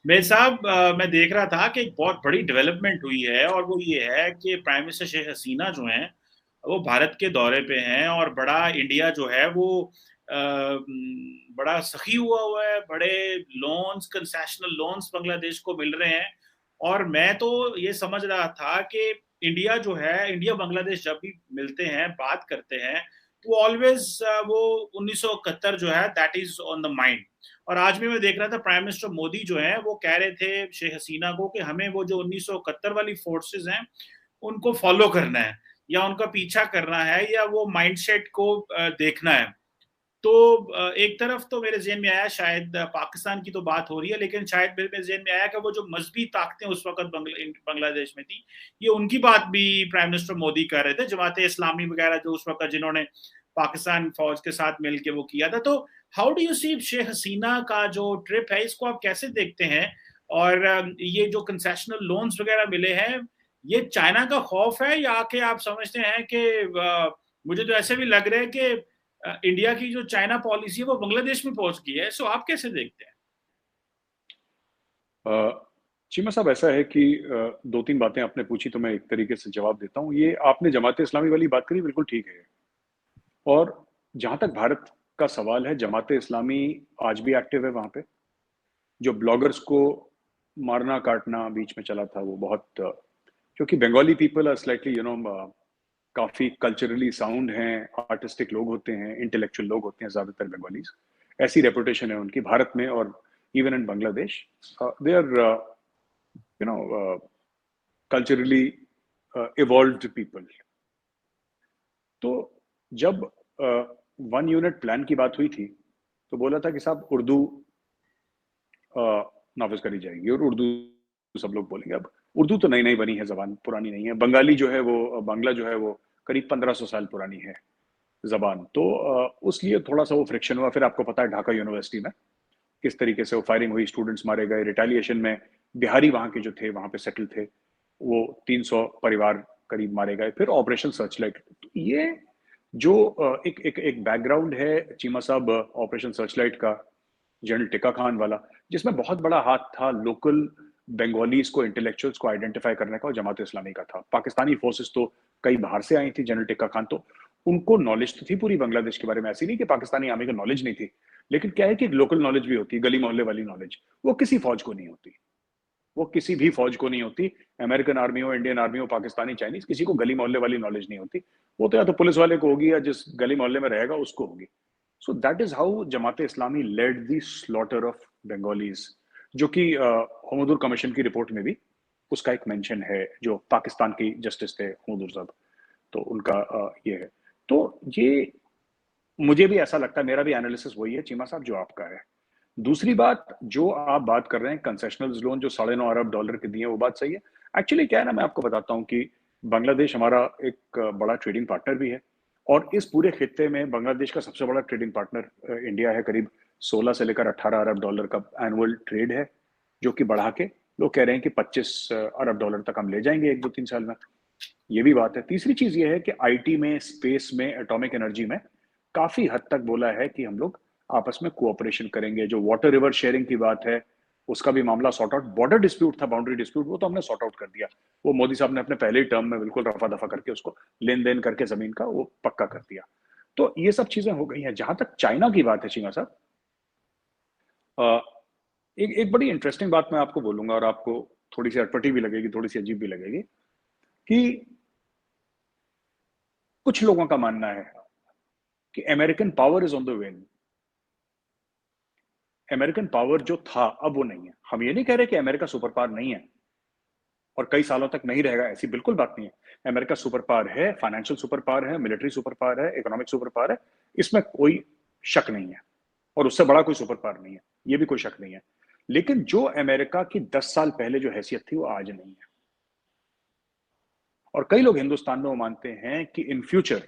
मेरे साहब, मैं देख रहा था कि एक बहुत बड़ी डेवलपमेंट हुई है, और वो ये है कि प्राइम मिनिस्टर शेख हसीना जो हैं वो भारत के दौरे पे हैं, और बड़ा इंडिया जो है वो बड़ा सखी हुआ हुआ है। बड़े लोन्स, कंसेशनल लोन्स बांग्लादेश को मिल रहे हैं। और मैं तो ये समझ रहा था कि इंडिया जो है, इंडिया बांग्लादेश जब भी मिलते हैं, बात करते हैं, तो ऑलवेज वो 1971 जो है that is on the mind. और आज भी मैं देख रहा था, प्राइम मिनिस्टर मोदी जो है वो कह रहे थे शेख हसीना को कि हमें वो जो 1971 वाली फोर्सेस हैं उनको फॉलो करना है, या उनका पीछा करना है, या वो माइंडसेट को देखना है। तो एक तरफ तो मेरे ज़हन में आया, शायद पाकिस्तान की तो बात हो रही है, लेकिन शायद मेरे ज़हन में आया कि वो जो मजहबी ताकतें उस वक्त बांग्लादेश में थी, ये उनकी बात भी प्राइम मिनिस्टर मोदी कर रहे थे, जमात इस्लामी वगैरह जो उस वक्त जिन्होंने पाकिस्तान फौज के साथ मिलकर वो किया था। तो how do you see Sheikh Hasina का जो ट्रिप है, इसको आप कैसे देखते हैं? और ये जो कंसेशनल लोन्स वगैरह मिले हैं, ये चाइना का खौफ है, या कि आप समझते हैं कि मुझे तो ऐसे भी लग रहा है कि इंडिया की जो चाइना पॉलिसी है वो बांग्लादेश में पहुंच गई है। सो आप कैसे देखते हैं? चीमा साहब, ऐसा है कि दो तीन बातें आपने पूछी तो मैं एक तरीके से जवाब देता हूँ। ये आपने जमात इस्लामी वाली बात करी, बिल्कुल ठीक है। और जहां तक भारत का सवाल है, जमात इस्लामी आज भी एक्टिव है वहां पे। जो ब्लॉगर्स को मारना काटना बीच में चला था, वो बहुत क्योंकि बंगाली पीपल आर स्लाइटली काफी कल्चरली साउंड हैं, आर्टिस्टिक लोग होते हैं, इंटेलेक्चुअल लोग होते हैं ज्यादातर बंगालीज। ऐसी रेपुटेशन है उनकी भारत में और even in Bangladesh. They are you know culturally evolved people. तो जब वन यूनिट प्लान की बात हुई थी, तो बोला था कि साहब उर्दू नाफिज करी जाएगी और उर्दू सब लोग बोलेंगे। अब उर्दू तो नई नई बनी है, जबान पुरानी नहीं है। बंगाली जो है वो बांग्ला जो है वो करीब 1500 साल पुरानी है जबान। तो उस लिए थोड़ा सा वो फ्रिक्शन हुआ। फिर आपको पता है ढाका यूनिवर्सिटी में किस तरीके से वो फायरिंग हुई, स्टूडेंट्स मारे गए। रिटेलिएशन में बिहारी वहां के जो थे, वहां पे सेटल थे, वो 300 परिवार करीब मारे गए। फिर ऑपरेशन सर्चलाइट। ये जो एक एक एक बैकग्राउंड है चीमा साहब ऑपरेशन सर्चलाइट का, जनरल टिक्का खान वाला, जिसमें बहुत बड़ा हाथ था लोकल बंगालीज को, इंटेलेक्चुअल्स को आइडेंटिफाई करने का, और जमात इस्लामी का था। पाकिस्तानी फोर्सेस तो कई बाहर से आई थी। जनरल टिक्का खान तो उनको नॉलेज तो थी पूरी बांग्लादेश के बारे में, ऐसी नहीं कि पाकिस्तानी आर्मी को नॉलेज नहीं थी। लेकिन क्या है कि लोकल नॉलेज भी होती है, गली मोहल्ले वाली नॉलेज। वो किसी फौज को नहीं होती। वो किसी भी फौज को नहीं होती। अमेरिकन आर्मी हो, इंडियन आर्मी हो, पाकिस्तानी, चाइनीज, किसी को गली मोहल्ले वाली नॉलेज नहीं होती। वो तो या तो पुलिस वाले को होगी, या जिस गली मोहल्ले में रहेगा उसको होगी। So that is how Jamaat Islami led the slaughter of Bengalis, जो कि हमदुर कमीशन की रिपोर्ट में भी उसका एक मेंशन है, जो पाकिस्तान की जस्टिस थे हमदुर साहब। तो उनका ये है। तो ये मुझे भी ऐसा लगता है, मेरा भी एनालिसिस वही है चीमा साहब जो आपका है। दूसरी बात जो आप बात कर रहे हैं, कंसेशनल लोन जो $9.5 अरब के दिए, वो बात सही है। एक्चुअली क्या है ना, मैं आपको बताता हूँ कि बांग्लादेश हमारा एक बड़ा ट्रेडिंग पार्टनर भी है। और इस पूरे खित्ते में बांग्लादेश का सबसे बड़ा ट्रेडिंग पार्टनर इंडिया है। करीब 16 से लेकर $18 अरब का एनुअल ट्रेड है, जो कि बढ़ा के लोग कह रहे हैं कि $25 अरब तक हम ले जाएंगे एक दो तीन साल में। ये भी बात है। तीसरी चीज ये है कि आईटी में, स्पेस में, एटॉमिक एनर्जी में काफी हद तक बोला है कि हम लोग आपस में कोऑपरेशन करेंगे। जो वाटर रिवर शेयरिंग की बात है, उसका भी मामला सॉर्ट आउट। बॉर्डर डिस्प्यूट था, बाउंड्री डिस्प्यूट, वो तो हमने सॉर्ट आउट कर दिया। वो मोदी साहब ने अपने पहले ही टर्म में बिल्कुल रफा दफा करके उसको लेन देन करके जमीन का वो पक्का कर दिया। तो ये सब चीजें हो गई हैं। जहां तक चाइना की बात है चीमा साहब, अ, एक एक बड़ी इंटरेस्टिंग बात मैं आपको बोलूंगा, और आपको थोड़ी सी अटपटी भी लगेगी, थोड़ी सी अजीब भी लगेगी, कि कुछ लोगों का मानना है कि American power is on the win. American power जो था अब वो नहीं है। हम ये नहीं कह रहे कि अमेरिका सुपर पावर नहीं है और कई सालों तक नहीं रहेगा, ऐसी बिल्कुल बात नहीं है। अमेरिका सुपर पावर है, फाइनेंशियल सुपर पावर है, मिलिट्री सुपर पावर है, इकोनॉमिक सुपर पावर है। इसमें कोई शक नहीं है। और उससे बड़ा कोई सुपर पावर नहीं है, ये भी कोई शक नहीं है। लेकिन जो अमेरिका की 10 साल पहले जो हैसियत थी, वो आज नहीं है। और कई लोग हिंदुस्तान में वो मानते हैं कि इन फ्यूचर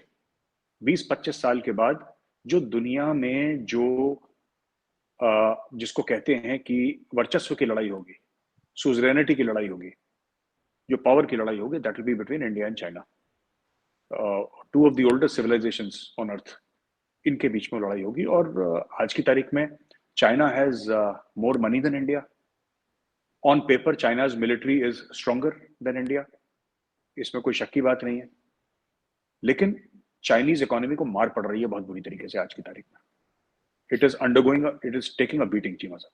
20-25 साल के बाद जो दुनिया में जो जिसको कहते हैं कि वर्चस्व की लड़ाई होगी, सुजरेनिटी की लड़ाई होगी, जो पावर की लड़ाई होगी, that will be between India and China. Two of the oldest civilisations on earth, इनके बीच में लड़ाई होगी। और आज की तारीख में China has more money than India. On paper China's military is stronger than India, इसमें कोई शक की बात नहीं है, लेकिन चाइनीज इकोनॉमी को मार पड़ रही है बहुत बुरी तरीके से आज की तारीख में। It is taking a beating Cheema साहब।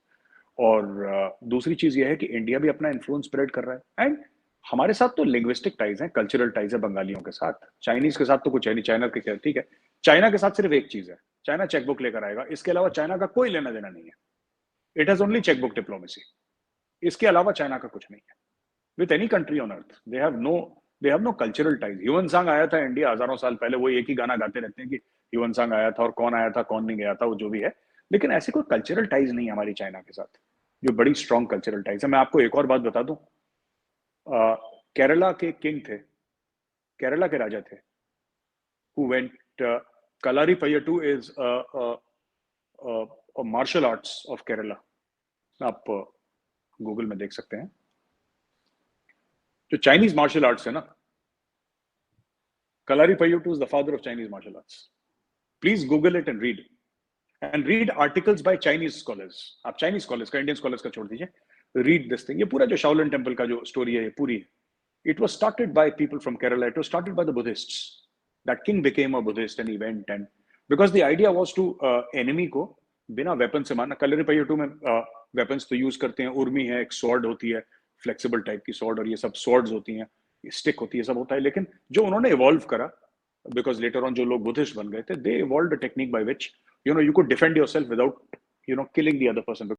और दूसरी चीज यह है कि इंडिया भी अपना इन्फ्लुएंस स्प्रेड कर रहा है, एंड हमारे साथ तो लिंग्विस्टिक टाइज हैं, कल्चरल टाइज है बंगालियों के साथ, चाइनीज के साथ तो कुछ है नहीं। चाइना के, ठीक है, चाइना के साथ सिर्फ एक चीज है, चाइना चेकबुक लेकर आएगा, इसके अलावा चाइना का कोई लेना देना नहीं है। It has only chequebook diplomacy, इसके अलावा चाइना का कुछ नहीं है। With any country on earth they have no cultural ties. Hiuen Tsang आया था इंडिया हजारों साल पहले, वो एक ही गाना गाते रहते हैं कि ह्यूवन सांग आया था और कौन आया था कौन नहीं गया था, वो जो भी है, लेकिन ऐसे कोई कल्चरल टाइज नहीं है हमारी चाइना के साथ, जो बड़ी स्ट्रॉन्ग कल्चरल टाइज है। मैं आपको एक और बात बता दूं, केरला के किंग थे, केरला के राजा थे, who went Kalaripayattu is a martial arts of Kerala, आप गूगल में देख सकते हैं। जो चाइनीज मार्शल आर्ट्स है ना, Kalaripayattu is the father of Chinese martial arts. Please Google it and read articles by Chinese scholars. आप Chinese scholars का, Indian scholars का छोड़ दीजिए, read this thing। ये पूरा जो Shaolin Temple का जो स्टोरी है, ये पूरी है, it was started by people from Kerala, it was started by the Buddhists। That king became a Buddhist and he went, and because the idea was to enemy को बिना weapon से मारना। Kalaripayattu में weapons तो use करते हैं, उर्मी है, एक स्वॉर्ड होती है, फ्लेक्सिबल टाइप की स्वॉर्ड, और ये सब स्वॉर्ड्स होती हैं, स्टिक होती है, सब होता है, लेकिन जो उन्होंने इवॉल्व करा, बिकॉज लेटर ऑन जो लोग बुद्धिस्ट बन गए थे, they evolved a technique by which you could defend yourself without killing the other person।